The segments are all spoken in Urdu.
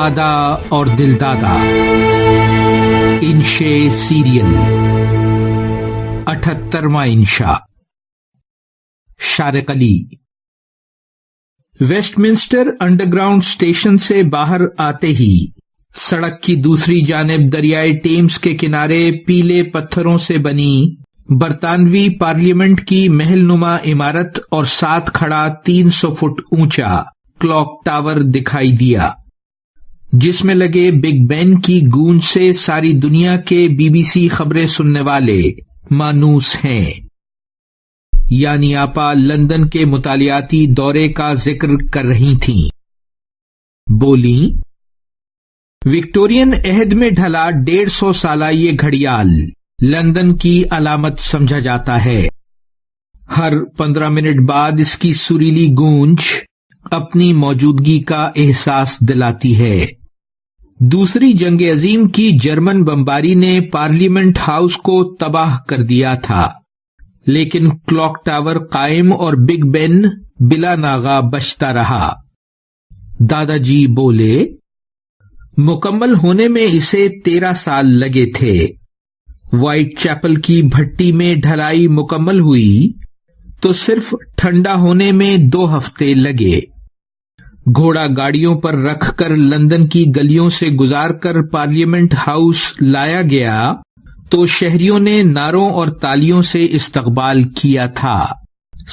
دادا اور دل دادا انشے سیریل 78واں انشا. Shariq Ali. Westminster underground station سے باہر آتے ہی سڑک کی دوسری جانب دریائے ٹیمز کے کنارے پیلے پتھروں سے بنی برطانوی پارلیمنٹ کی محل نما عمارت اور ساتھ کھڑا 300 فٹ اونچا کلاک ٹاور دکھائی دیا، جس میں لگے بگ بین کی گونج سے ساری دنیا کے BBC خبریں سننے والے مانوس ہیں. یعنی آپا لندن کے مطالعاتی دورے کا ذکر کر رہی تھیں. بولیں، وکٹورین عہد میں ڈھلا 150 سالہ یہ گھڑیال لندن کی علامت سمجھا جاتا ہے. ہر 15 منٹ بعد اس کی سریلی گونج اپنی موجودگی کا احساس دلاتی ہے. دوسری جنگ عظیم کی جرمن بمباری نے پارلیمنٹ ہاؤس کو تباہ کر دیا تھا، لیکن کلاک ٹاور قائم اور بگ بین بلا ناغہ بچتا رہا. دادا جی بولے، مکمل ہونے میں اسے 13 سال لگے تھے. وائٹ چیپل کی بھٹی میں ڈھلائی مکمل ہوئی تو صرف ٹھنڈا ہونے میں 2 ہفتے لگے. گھوڑا گاڑیوں پر رکھ کر لندن کی گلیوں سے گزار کر پارلیمنٹ ہاؤس لایا گیا تو شہریوں نے نعروں اور تالیوں سے استقبال کیا تھا.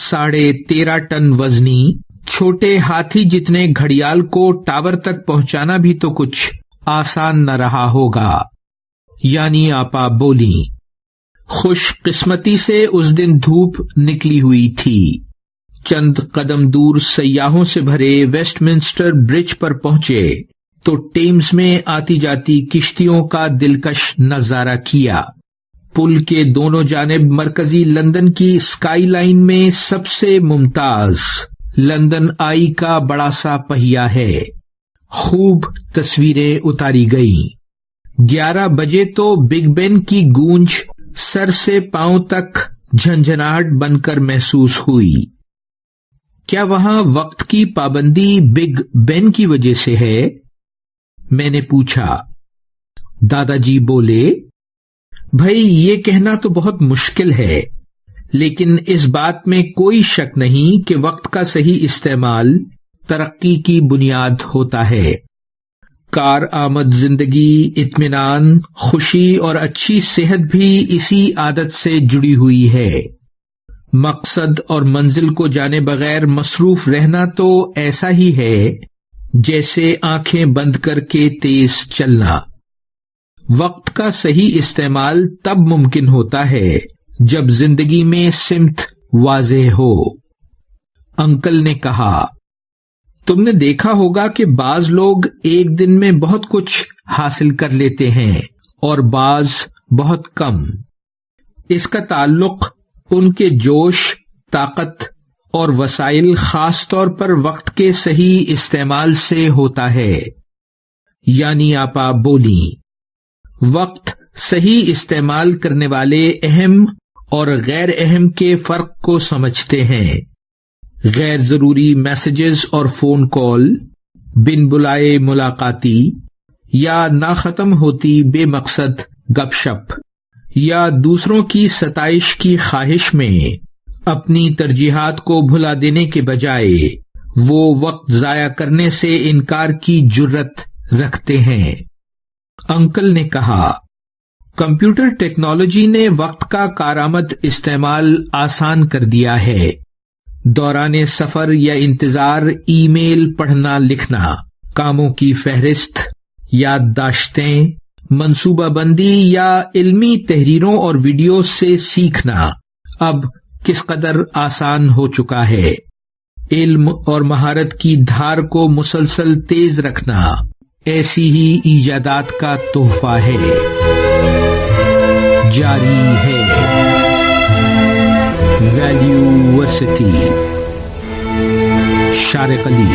13.5 ٹن وزنی چھوٹے ہاتھی جتنے گھڑیال کو ٹاور تک پہنچانا بھی تو کچھ آسان نہ رہا ہوگا. یعنی آپا بولیں، خوش قسمتی سے اس دن دھوپ نکلی ہوئی تھی. چند قدم دور سیاحوں سے بھرے ویسٹ منسٹر برج پر پہنچے تو ٹیمز میں آتی جاتی کشتیوں کا دلکش نظارہ کیا. پل کے دونوں جانب مرکزی لندن کی اسکائی لائن میں سب سے ممتاز لندن آئی کا بڑا سا پہیا ہے. خوب تصویریں اتاری گئیں. 11 بجے تو بگ بین کی گونج سر سے پاؤں تک جھنجھناہٹ بن کر محسوس ہوئی. کیا وہاں وقت کی پابندی بگ بین کی وجہ سے ہے؟ میں نے پوچھا. دادا جی بولے، بھائی یہ کہنا تو بہت مشکل ہے، لیکن اس بات میں کوئی شک نہیں کہ وقت کا صحیح استعمال ترقی کی بنیاد ہوتا ہے. کار آمد زندگی، اطمینان، خوشی اور اچھی صحت بھی اسی عادت سے جڑی ہوئی ہے. مقصد اور منزل کو جانے بغیر مصروف رہنا تو ایسا ہی ہے جیسے آنکھیں بند کر کے تیز چلنا. وقت کا صحیح استعمال تب ممکن ہوتا ہے جب زندگی میں سمت واضح ہو. انکل نے کہا، تم نے دیکھا ہوگا کہ بعض لوگ ایک دن میں بہت کچھ حاصل کر لیتے ہیں اور بعض بہت کم. اس کا تعلق ان کے جوش، طاقت اور وسائل خاص طور پر وقت کے صحیح استعمال سے ہوتا ہے. یعنی آپا بولیں، وقت صحیح استعمال کرنے والے اہم اور غیر اہم کے فرق کو سمجھتے ہیں. غیر ضروری میسیجز اور فون کال، بن بلائے ملاقاتی یا نہ ختم ہوتی بے مقصد گپ شپ یا دوسروں کی ستائش کی خواہش میں اپنی ترجیحات کو بھلا دینے کے بجائے وہ وقت ضائع کرنے سے انکار کی جرت رکھتے ہیں. انکل نے کہا، کمپیوٹر ٹیکنالوجی نے وقت کا کارآمد استعمال آسان کر دیا ہے. دوران سفر یا انتظار ای میل پڑھنا لکھنا، کاموں کی فہرست، یادداشتیں، منصوبہ بندی یا علمی تحریروں اور ویڈیو سے سیکھنا اب کس قدر آسان ہو چکا ہے. علم اور مہارت کی دھار کو مسلسل تیز رکھنا ایسی ہی ایجادات کا تحفہ ہے. جاری ہے. ویلیو ورسٹی. شارق علی.